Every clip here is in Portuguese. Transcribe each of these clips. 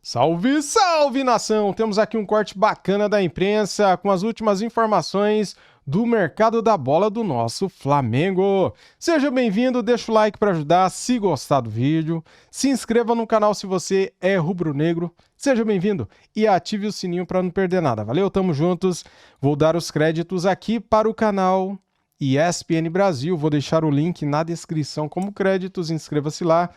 Salve, salve, nação! Temos aqui um corte bacana da imprensa com as últimas informações do mercado da bola do nosso Flamengo. Seja bem-vindo, deixa o like para ajudar, se gostar do vídeo, se inscreva no canal se você é rubro-negro, seja bem-vindo e ative o sininho para não perder nada. Valeu, tamo juntos. Vou dar os créditos aqui para o canal ESPN Brasil, vou deixar o link na descrição como créditos, inscreva-se lá.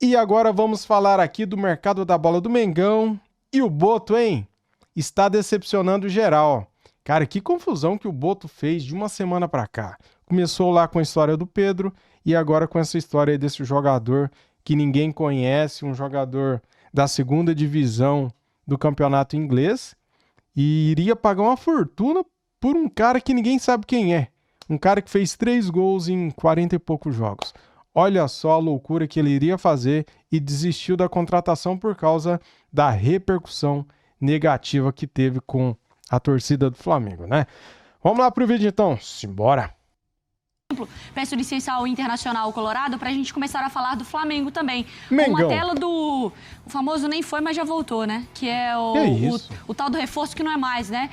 E agora vamos falar aqui do mercado da bola do Mengão. E o Boto, hein? Está decepcionando geral. Cara, que confusão que o Boto fez de uma semana pra cá. Começou lá com a história do Pedro e agora com essa história aí desse jogador que ninguém conhece, um jogador da segunda divisão do campeonato inglês e iria pagar uma fortuna por um cara que ninguém sabe quem é. Um cara que fez 3 gols em 40 e poucos jogos. Olha só a loucura que ele iria fazer e desistiu da contratação por causa da repercussão negativa que teve com a torcida do Flamengo, né? Vamos lá pro vídeo então, simbora! Peço licença ao Internacional Colorado para a gente começar a falar do Flamengo também. Mengão. Uma tela do... O famoso nem foi, mas já voltou, né? Que é o tal do reforço que não é mais, né?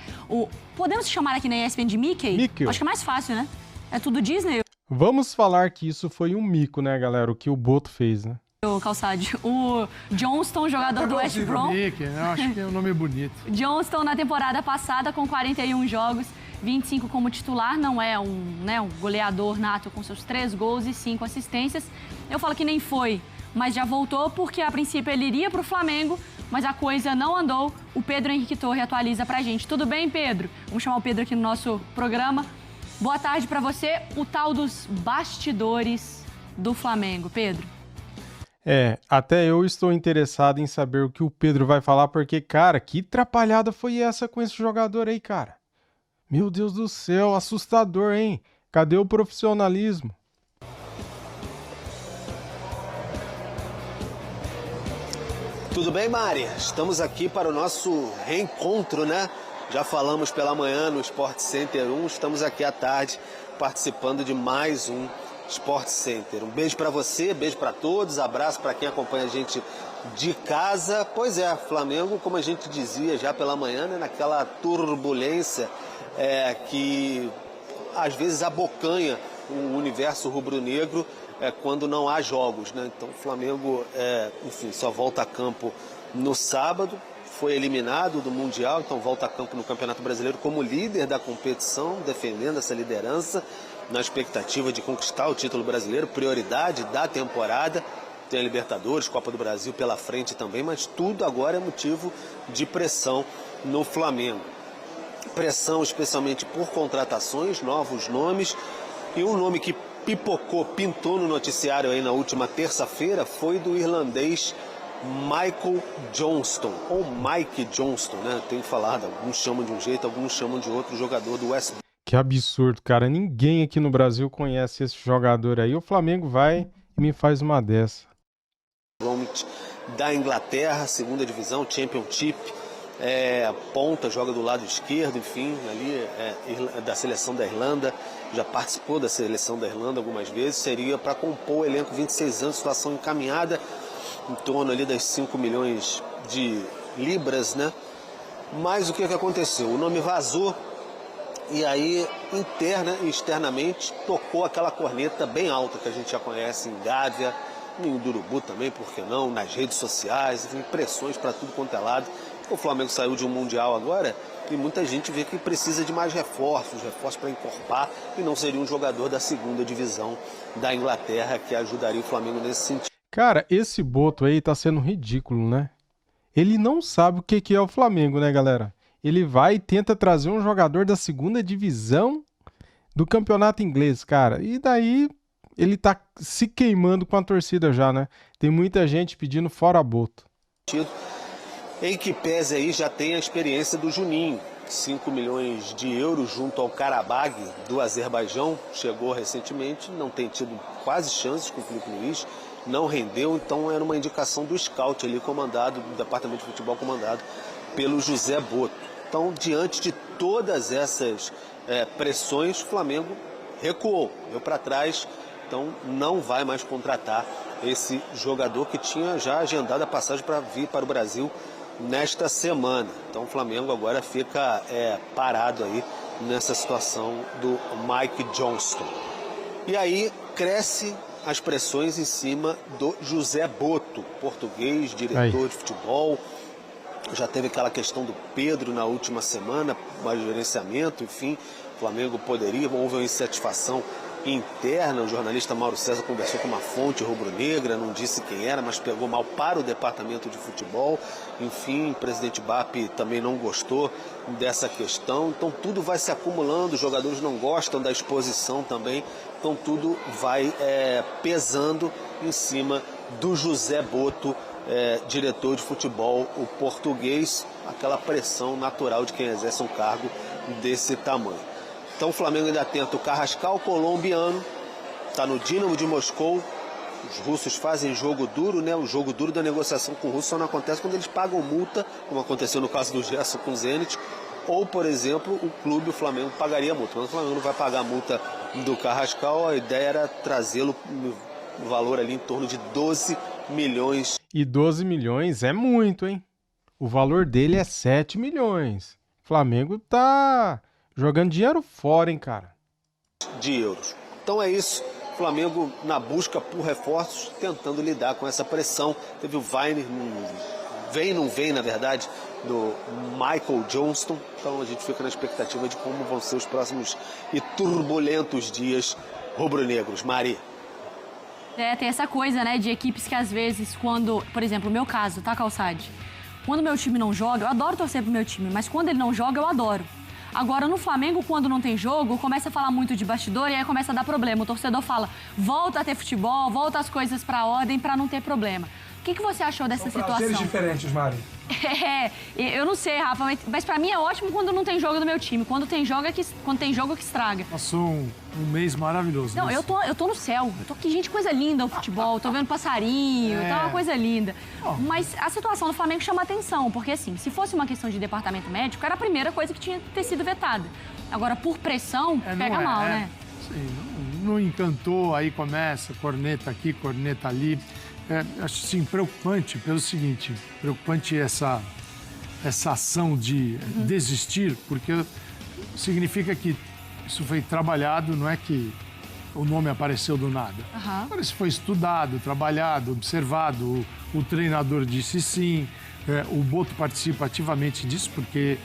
Podemos chamar aqui na ESPN de Mickey? Mickey. Acho que é mais fácil, né? É tudo Disney. Vamos falar que isso foi um mico, né, galera? O que o Boto fez, né? O Calçade, o Johnston, jogador do West Brom. Eu acho que é um nome bonito. Johnston na temporada passada com 41 jogos, 25 como titular, não é um goleador nato com seus 3 gols e 5 assistências. Eu falo que nem foi, mas já voltou porque a princípio ele iria para o Flamengo, mas a coisa não andou. O Pedro Henrique Torre atualiza pra gente. Tudo bem, Pedro? Vamos chamar o Pedro aqui no nosso programa. Boa tarde para você, o tal dos bastidores do Flamengo, Pedro. Até eu estou interessado em saber o que o Pedro vai falar, porque, cara, que atrapalhada foi essa com esse jogador aí, cara? Meu Deus do céu, assustador, hein? Cadê o profissionalismo? Tudo bem, Mari? Estamos aqui para o nosso reencontro, né? Já falamos pela manhã no Sport Center 1, estamos aqui à tarde participando de mais um Sport Center. Um beijo para você, beijo para todos, abraço para quem acompanha a gente de casa. Pois é, Flamengo, como a gente dizia já pela manhã, né, naquela turbulência que às vezes abocanha o universo rubro-negro quando não há jogos, né? Então o Flamengo, enfim, só volta a campo no sábado. Foi eliminado do Mundial, então volta a campo no Campeonato Brasileiro como líder da competição, defendendo essa liderança, na expectativa de conquistar o título brasileiro, prioridade da temporada. Tem a Libertadores, Copa do Brasil pela frente também, mas tudo agora é motivo de pressão no Flamengo. Pressão especialmente por contratações, novos nomes, e um nome que pintou no noticiário aí na última terça-feira foi do irlandês Michael Johnston, ou Mike Johnston, né? Tenho falado, alguns chamam de um jeito, alguns chamam de outro, jogador do West Brom. Que absurdo, cara. Ninguém aqui no Brasil conhece esse jogador aí. O Flamengo vai e me faz uma dessa. Da Inglaterra, segunda divisão, Championship, ponta, joga do lado esquerdo, enfim, ali da seleção da Irlanda, já participou da seleção da Irlanda algumas vezes, seria para compor o elenco, 26 anos, situação encaminhada, em torno ali das 5 milhões de libras, né? Mas o que aconteceu? O nome vazou e aí, interna e externamente, tocou aquela corneta bem alta que a gente já conhece em Gávea, em Urubu também, por que não, nas redes sociais, enfim, pressões para tudo quanto é lado. O Flamengo saiu de um Mundial agora e muita gente vê que precisa de mais reforços para encorpar, e não seria um jogador da segunda divisão da Inglaterra que ajudaria o Flamengo nesse sentido. Cara, esse Boto aí tá sendo ridículo, né? Ele não sabe o que é o Flamengo, né, galera? Ele vai e tenta trazer um jogador da segunda divisão do campeonato inglês, cara. E daí ele tá se queimando com a torcida já, né? Tem muita gente pedindo fora Boto. Em que pese aí já tem a experiência do Juninho. 5 milhões de euros junto ao Karabag do Azerbaijão. Chegou recentemente, não tem tido quase chances com o Filipe Luís. Não rendeu, então era uma indicação do scout ali comandado, do departamento de futebol comandado pelo José Boto. Então, diante de todas essas pressões, o Flamengo recuou, deu para trás então não vai mais contratar esse jogador que tinha já agendado a passagem para vir para o Brasil nesta semana. Então o Flamengo agora fica parado aí nessa situação do Mike Johnston. E aí cresce as pressões em cima do José Boto, português, diretor de futebol. Já teve aquela questão do Pedro na última semana, mais gerenciamento, enfim, o Flamengo poderia, houve uma insatisfação interna. O jornalista Mauro César conversou com uma fonte rubro-negra, não disse quem era, mas pegou mal para o departamento de futebol. Enfim, o presidente BAP também não gostou dessa questão. Então tudo vai se acumulando, os jogadores não gostam da exposição também. Então tudo vai pesando em cima do José Boto, diretor de futebol, o português, aquela pressão natural de quem exerce um cargo desse tamanho. Então o Flamengo ainda tenta o Carrascal, colombiano, está no Dínamo de Moscou. Os russos fazem jogo duro, né? O jogo duro da negociação com o russo só não acontece quando eles pagam multa, como aconteceu no caso do Gerson com o Zenit, ou, por exemplo, o Flamengo pagaria multa. Mas o Flamengo não vai pagar a multa do Carrascal, a ideia era trazê-lo no valor ali em torno de 12 milhões. E 12 milhões é muito, hein? O valor dele é 7 milhões. O Flamengo tá jogando dinheiro fora, hein, cara? De euros. Então é isso. Flamengo na busca por reforços, tentando lidar com essa pressão. Teve o Weiner, não vem, na verdade, do Michael Johnston. Então a gente fica na expectativa de como vão ser os próximos e turbulentos dias rubro-negros. Mari. Tem essa coisa, né, de equipes que às vezes, quando, por exemplo, o meu caso, tá, Calçade? Quando meu time não joga, eu adoro torcer pro meu time, mas quando ele não joga, eu adoro. Agora, no Flamengo, quando não tem jogo, começa a falar muito de bastidor e aí começa a dar problema. O torcedor fala, volta a ter futebol, volta as coisas pra ordem pra não ter problema. O que você achou dessa situação? São prazeres diferentes, Mari. Eu não sei, Rafa, mas pra mim é ótimo quando não tem jogo do meu time. Quando tem jogo que estraga. Passou um mês maravilhoso. Não, eu tô no céu. Eu tô aqui, gente, coisa linda o futebol. Tô vendo passarinho, tá uma coisa linda. Mas a situação do Flamengo chama atenção, porque assim, se fosse uma questão de departamento médico, era a primeira coisa que tinha que ter sido vetada. Agora, por pressão, pega mal, né? Sim, não encantou, aí começa, corneta aqui, corneta ali. Acho sim preocupante pelo seguinte, preocupante essa ação de desistir, porque significa que isso foi trabalhado, não é que o nome apareceu do nada. Agora isso foi estudado, trabalhado, observado, o treinador disse sim, o Boto participa ativamente disso, porque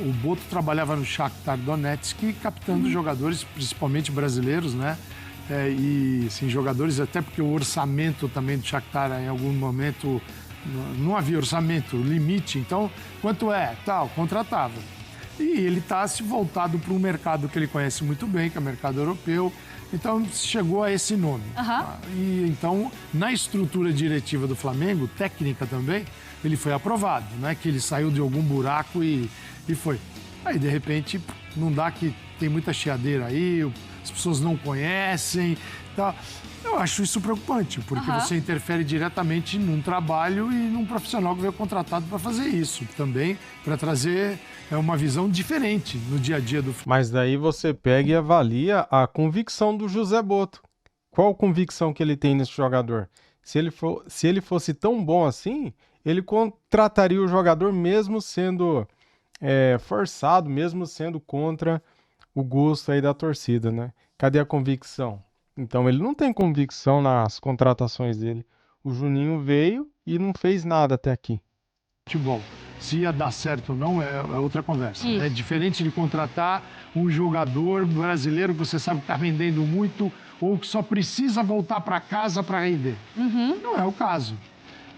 o Boto trabalhava no Shakhtar Donetsk, captando jogadores, principalmente brasileiros, né? E assim, jogadores, até porque o orçamento também do Shakhtar, em algum momento, não havia orçamento, limite. Então, quanto tal, contratava. E ele está se voltado para um mercado que ele conhece muito bem, que é o mercado europeu. Então, chegou a esse nome. E então, na estrutura diretiva do Flamengo, técnica também, ele foi aprovado, né? Que ele saiu de algum buraco e foi. Aí, de repente, não dá, que tem muita chiadeira aí, as pessoas não conhecem, tá? Eu acho isso preocupante, porque você interfere diretamente num trabalho e num profissional que veio contratado para fazer isso. Também para trazer uma visão diferente no dia a dia do futebol. Mas daí você pega e avalia a convicção do José Boto. Qual convicção que ele tem nesse jogador? Se ele fosse tão bom assim, ele contrataria o jogador mesmo sendo forçado, mesmo sendo contra o gosto aí da torcida, né? Cadê a convicção? Então ele não tem convicção nas contratações dele. O Juninho veio e não fez nada até aqui. Futebol. Se ia dar certo ou não é outra conversa. É diferente de contratar um jogador brasileiro que você sabe que está vendendo muito ou que só precisa voltar para casa para render. Não é o caso.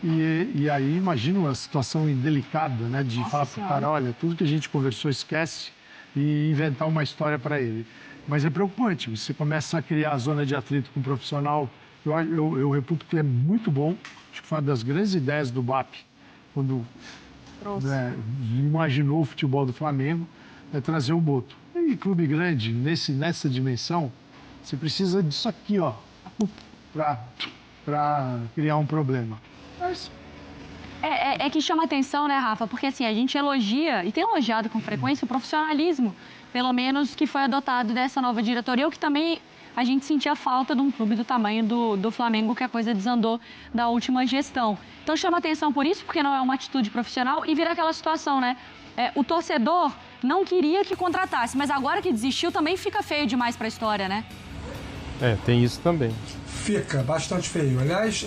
E aí imagina uma situação indelicada, né? De falar para o cara, olha, tudo que a gente conversou esquece, e inventar uma história para ele. Mas é preocupante, você começa a criar a zona de atrito com um profissional. Eu reputo que é muito bom, acho que foi uma das grandes ideias do BAP, quando imaginou o futebol do Flamengo, trazer o Boto. E clube grande, nessa dimensão, você precisa disso aqui, ó, para criar um problema. Mas É que chama atenção, né, Rafa? Porque assim, a gente elogia, e tem elogiado com frequência, o profissionalismo, pelo menos que foi adotado dessa nova diretoria, o que também a gente sentia falta de um clube do tamanho do Flamengo, que a coisa desandou da última gestão. Então chama atenção por isso, porque não é uma atitude profissional e vira aquela situação, né? O torcedor não queria que contratasse, mas agora que desistiu também fica feio demais para a história, né? Tem isso também. Fica bastante feio. Aliás,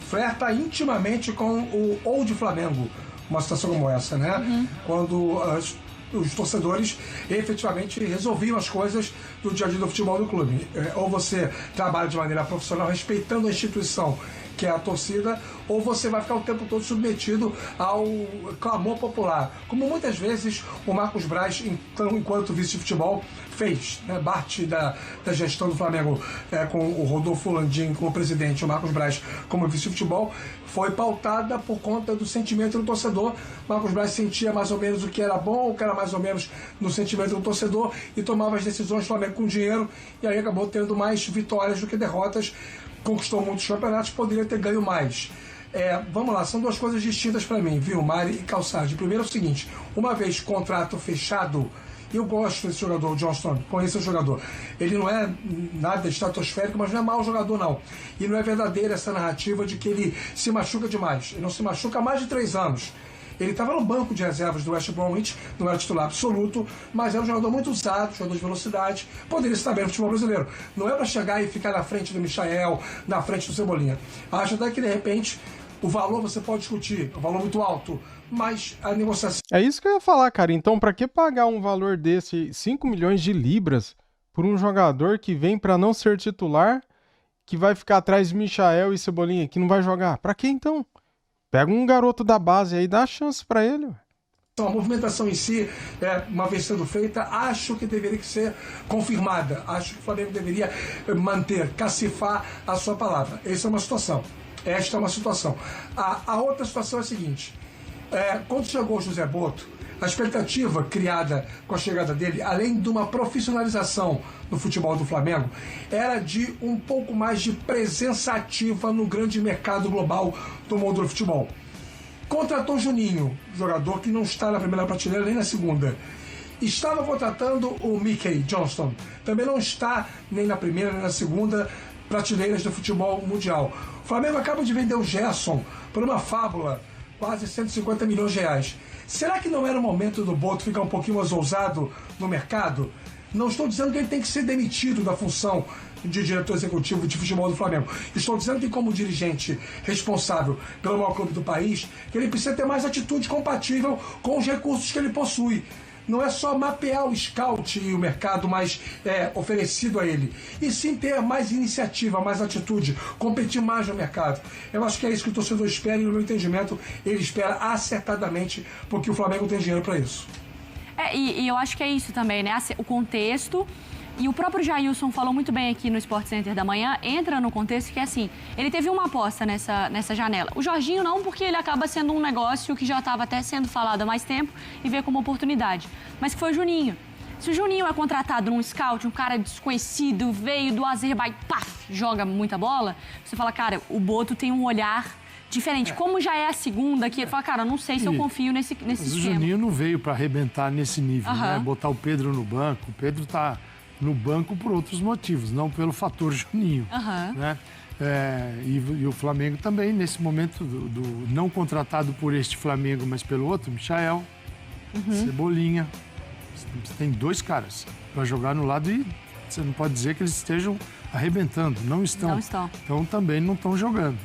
flerta intimamente com o Old Flamengo, uma situação como essa, né? Quando os torcedores efetivamente resolviam as coisas do dia a dia do futebol do clube. Ou você trabalha de maneira profissional, respeitando a instituição, que é a torcida, ou você vai ficar o tempo todo submetido ao clamor popular. Como muitas vezes o Marcos Braz, então, enquanto vice de futebol, fez, né? Parte da gestão do Flamengo com o Rodolfo Landim como presidente, o Marcos Braz como vice de futebol, foi pautada por conta do sentimento do torcedor. Marcos Braz sentia mais ou menos o que era bom, o que era mais ou menos no sentimento do torcedor e tomava as decisões do Flamengo com dinheiro e aí acabou tendo mais vitórias do que derrotas. Conquistou muitos campeonatos, poderia ter ganho mais. Vamos lá, são duas coisas distintas para mim, viu, Mari e Calçade. Primeiro é o seguinte, uma vez contrato fechado, eu gosto desse jogador, o Johnston, conheço o jogador. Ele não é nada estratosférico, mas não é mau jogador, não. E não é verdadeira essa narrativa de que ele se machuca demais. Ele não se machuca há mais de 3 anos. Ele estava no banco de reservas do West Bromwich, não era titular absoluto, mas era um jogador muito usado, jogador de velocidade, poderia estar bem no futebol brasileiro. Não é para chegar e ficar na frente do Michael, na frente do Cebolinha. Acho até que, de repente, o valor você pode discutir, o valor muito alto, mas a negociação... É isso que eu ia falar, cara. Então, para que pagar um valor desse, 5 milhões de libras, por um jogador que vem para não ser titular, que vai ficar atrás de Michael e Cebolinha, que não vai jogar? Para que então? Pega um garoto da base aí, dá a chance para ele. A movimentação em si, uma vez sendo feita, acho que deveria ser confirmada. Acho que o Flamengo deveria manter, cacifar a sua palavra. Essa é uma situação. Esta é uma situação. A outra situação é a seguinte. Quando chegou o José Boto, a expectativa criada com a chegada dele, além de uma profissionalização no futebol do Flamengo, era de um pouco mais de presença ativa no grande mercado global do mundo do futebol. Contratou Juninho, jogador que não está na primeira prateleira nem na segunda. Estava contratando o Mickey Johnston, também não está nem na primeira nem na segunda prateleiras do futebol mundial. O Flamengo acaba de vender o Gerson por uma fábula, quase 150 milhões de reais. Será que não era o momento do Boto ficar um pouquinho mais ousado no mercado? Não estou dizendo que ele tem que ser demitido da função de diretor executivo de futebol do Flamengo. Estou dizendo que, como dirigente responsável pelo maior clube do país, que ele precisa ter mais atitude compatível com os recursos que ele possui. Não é só mapear o scout e o mercado mais oferecido a ele, e sim ter mais iniciativa, mais atitude, competir mais no mercado. Eu acho que é isso que o torcedor espera e, no meu entendimento, ele espera acertadamente, porque o Flamengo tem dinheiro para isso. E eu acho que é isso também, né? O contexto. E o próprio Jailson falou muito bem aqui no Sport Center da manhã, entra no contexto que é assim, ele teve uma aposta nessa janela. O Jorginho não, porque ele acaba sendo um negócio que já estava até sendo falado há mais tempo e vê como oportunidade. Mas que foi o Juninho. Se o Juninho é contratado num scout, um cara desconhecido, veio do Azerbaijão, joga muita bola, você fala, cara, o Boto tem um olhar diferente. Como já é a segunda, que ele fala, cara, não sei se eu confio nesse mas sistema. O Juninho não veio para arrebentar nesse nível, né? Botar o Pedro no banco. O Pedro tá no banco por outros motivos, não pelo fator Juninho, né? E o Flamengo também, nesse momento, do não contratado por este Flamengo, mas pelo outro, Michael, Cebolinha. Você tem 2 caras para jogar no lado e você não pode dizer que eles estejam arrebentando. Não estão. Não estão. Então também não estão jogando.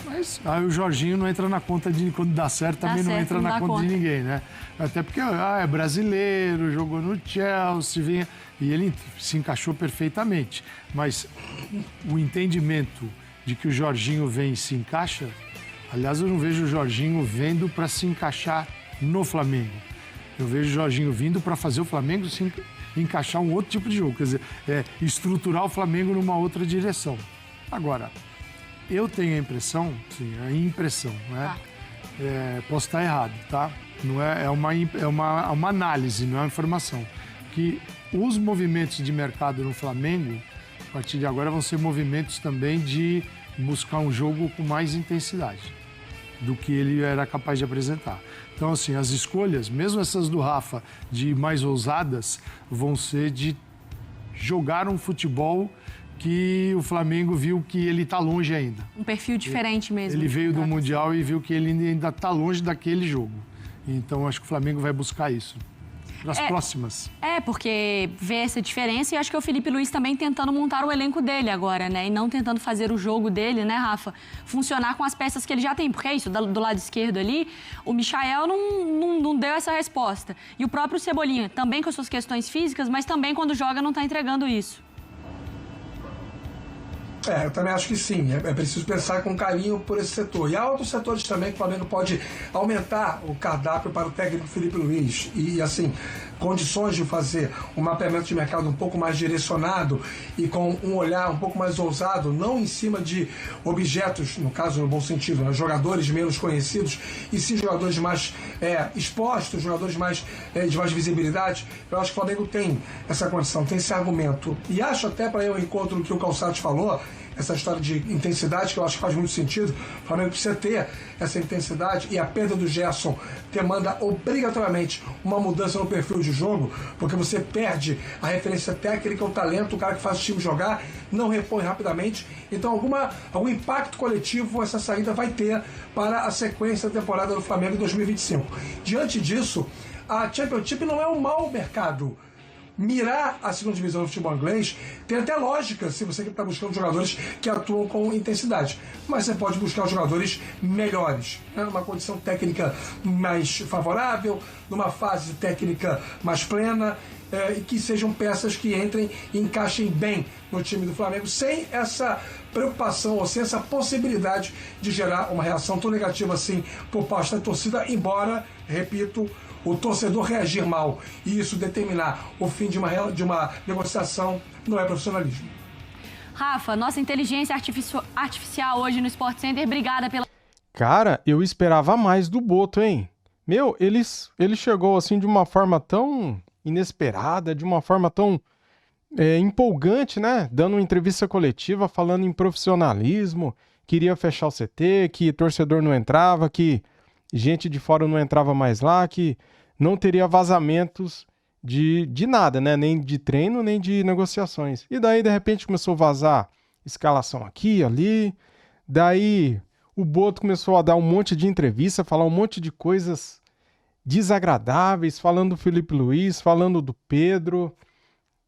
Mas aí o Jorginho não entra na conta de quando dá certo, também não entra na conta de ninguém, né? Até porque é brasileiro, jogou no Chelsea, e ele se encaixou perfeitamente. Mas o entendimento de que o Jorginho vem e se encaixa, aliás, eu não vejo o Jorginho vendo para se encaixar no Flamengo. Eu vejo o Jorginho vindo para fazer o Flamengo se encaixar um outro tipo de jogo, quer dizer, estruturar o Flamengo numa outra direção. Agora, eu tenho a impressão, né? Posso estar errado, tá? Não é uma análise, não é uma informação. Que os movimentos de mercado no Flamengo, a partir de agora, vão ser movimentos também de buscar um jogo com mais intensidade do que ele era capaz de apresentar. Então, assim, as escolhas, mesmo essas do Rafa, de mais ousadas, vão ser de jogar um futebol que o Flamengo viu que ele está longe ainda. Um perfil diferente mesmo. Ele veio do Mundial e viu que ele ainda está longe daquele jogo. Então, acho que o Flamengo vai buscar isso. Nas próximas. Porque vê essa diferença e acho que é o Felipe Luiz também tentando montar o elenco dele agora, né? E não tentando fazer o jogo dele, né, Rafa? Funcionar com as peças que ele já tem. Porque é isso, do lado esquerdo ali, o Michael não deu essa resposta. E o próprio Cebolinha, também com as suas questões físicas, mas também quando joga não está entregando isso. Eu também acho que sim. É preciso pensar com carinho por esse setor. E há outros setores também que o Flamengo pode aumentar o cardápio para o técnico Felipe Luiz. E, assim, condições de fazer um mapeamento de mercado um pouco mais direcionado e com um olhar um pouco mais ousado, não em cima de objetos, no caso, no bom sentido, né? Jogadores menos conhecidos, e sim jogadores mais expostos, jogadores mais, de mais visibilidade. Eu acho que o Flamengo tem essa condição, tem esse argumento. E acho até, para ir ao encontro do que o Calçados falou, essa história de intensidade, que eu acho que faz muito sentido. O Flamengo precisa ter essa intensidade, e a perda do Gerson demanda obrigatoriamente uma mudança no perfil de jogo, porque você perde a referência técnica, o talento, o cara que faz o time jogar, não repõe rapidamente. Então algum impacto coletivo essa saída vai ter para a sequência da temporada do Flamengo em 2025. Diante disso, a Championship não é um mau mercado. Mirar a segunda divisão do futebol inglês tem até lógica se você está buscando jogadores que atuam com intensidade. Mas você pode buscar jogadores melhores, né? Numa condição técnica mais favorável, numa fase técnica mais plena, e que sejam peças que entrem e encaixem bem no time do Flamengo, sem essa preocupação ou sem essa possibilidade de gerar uma reação tão negativa assim por parte da torcida, embora, repito, o torcedor reagir mal e isso determinar o fim de uma negociação não é profissionalismo. Rafa, nossa inteligência artificial hoje no Sport Center, obrigada pela... Cara, eu esperava mais do Boto, hein? Meu, ele chegou assim de uma forma tão inesperada, de uma forma tão empolgante, né? Dando uma entrevista coletiva, falando em profissionalismo, queria fechar o CT, que torcedor não entrava, que gente de fora não entrava mais lá, que não teria vazamentos de nada, né? Nem de treino, nem de negociações. E daí, de repente, começou a vazar escalação aqui, ali. Daí, o Boto começou a dar um monte de entrevista, falar um monte de coisas desagradáveis, falando do Felipe Luiz, falando do Pedro.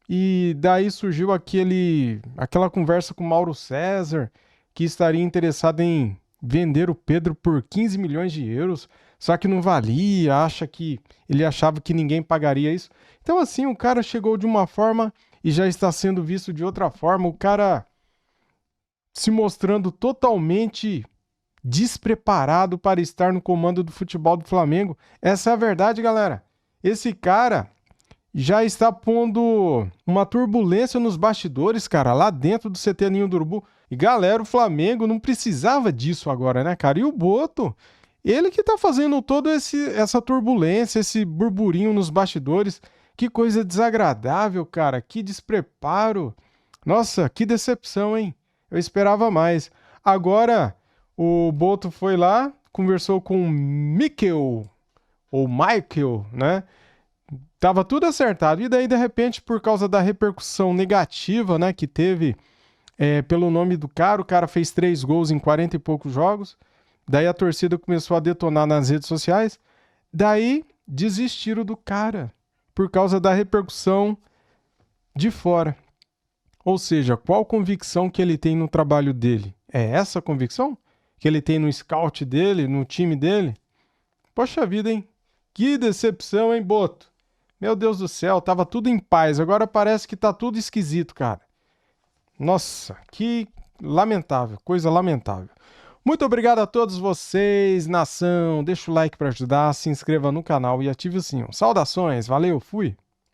E daí surgiu aquela conversa com o Mauro César, que estaria interessado em vender o Pedro por 15 milhões de euros, só que não valia, ele achava que ninguém pagaria isso. Então assim, o cara chegou de uma forma e já está sendo visto de outra forma, o cara se mostrando totalmente despreparado para estar no comando do futebol do Flamengo. Essa é a verdade, galera. Esse cara já está pondo uma turbulência nos bastidores, cara, lá dentro do CT Ninho do Urubu. E galera, o Flamengo não precisava disso agora, né, cara? E o Boto, ele que tá fazendo toda essa turbulência, esse burburinho nos bastidores. Que coisa desagradável, cara. Que despreparo. Nossa, que decepção, hein? Eu esperava mais. Agora, o Boto foi lá, conversou com o Michael, né? Tava tudo acertado. E daí, de repente, por causa da repercussão negativa, né, que teve pelo nome do cara, o cara fez 3 gols em 40 e poucos jogos. Daí a torcida começou a detonar nas redes sociais. Daí desistiram do cara por causa da repercussão de fora. Ou seja, qual convicção que ele tem no trabalho dele? É essa convicção que ele tem no scout dele, no time dele? Poxa vida, hein? Que decepção, hein, Boto? Meu Deus do céu, tava tudo em paz. Agora parece que tá tudo esquisito, cara. Nossa, que lamentável, coisa lamentável. Muito obrigado a todos vocês, nação. Deixa o like para ajudar, se inscreva no canal e ative o sininho. Saudações, valeu, fui!